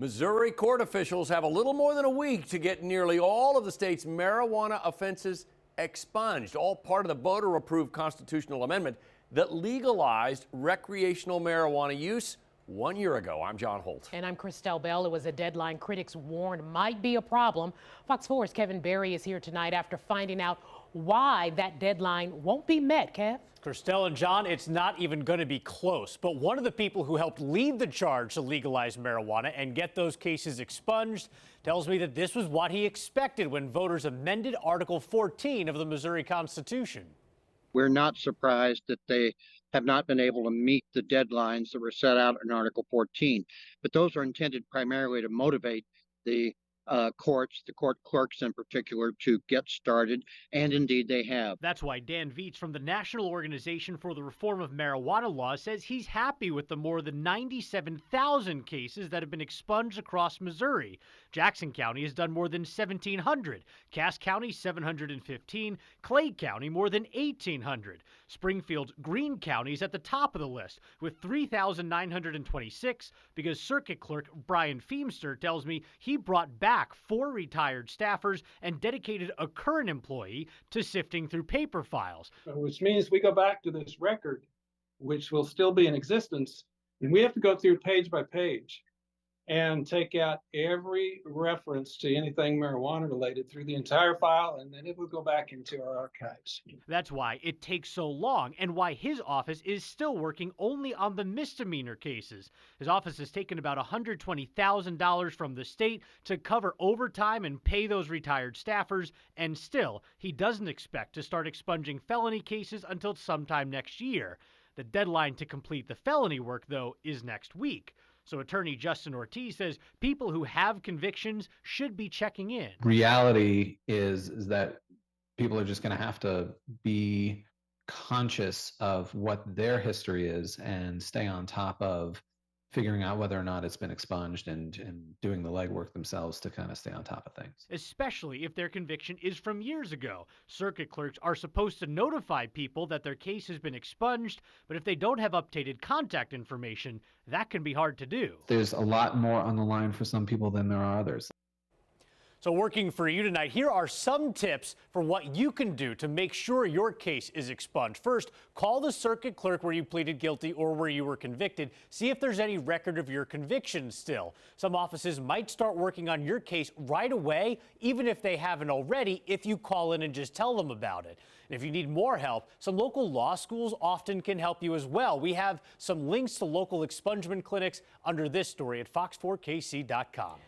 Missouri court officials have a little more than a week to get nearly all of the state's marijuana offenses expunged, all part of the voter-approved constitutional amendment that legalized recreational marijuana use 1 year ago. I'm John Holt. And I'm Christelle Bell. It was a deadline critics warned might be a problem. Fox 4's Kevin Berry is here tonight after finding out why that deadline won't be met. Kev? Christelle and John, it's not even going to be close. But one of the people who helped lead the charge to legalize marijuana and get those cases expunged tells me that this was what he expected when voters amended Article 14 of the Missouri Constitution. We're not surprised that they have not been able to meet the deadlines that were set out in Article 14. But those are intended primarily to motivate the courts, the court clerks in particular, to get started, and indeed they have. That's why Dan Viets from the National Organization for the Reform of Marijuana Law says he's happy with the more than 97,000 cases that have been expunged across Missouri. Jackson County has done more than 1,700, Cass County 715, Clay County more than 1,800. Springfield, Greene County is at the top of the list with 3,926 because Circuit Clerk Brian Feemster tells me he brought back 4 retired staffers and dedicated a current employee to sifting through paper files. Which means we go back to this record, which will still be in existence, and we have to go through page by page and take out every reference to anything marijuana related through the entire file, and then it will go back into our archives. That's why it takes so long and why his office is still working only on the misdemeanor cases. His office has taken about $120,000 from the state to cover overtime and pay those retired staffers, and still, he doesn't expect to start expunging felony cases until sometime next year. The deadline to complete the felony work, though, is next week. So attorney Justin Ortiz says people who have convictions should be checking in. Reality is that people are just going to have to be conscious of what their history is and stay on top of figuring out whether or not it's been expunged and doing the legwork themselves to kind of stay on top of things. Especially if their conviction is from years ago. Circuit clerks are supposed to notify people that their case has been expunged, but if they don't have updated contact information, that can be hard to do. There's a lot more on the line for some people than there are others. So working for you tonight, here are some tips for what you can do to make sure your case is expunged. First, call the circuit clerk where you pleaded guilty or where you were convicted. See if there's any record of your conviction still. Some offices might start working on your case right away, even if they haven't already, if you call in and just tell them about it. And if you need more help, some local law schools often can help you as well. We have some links to local expungement clinics under this story at fox4kc.com.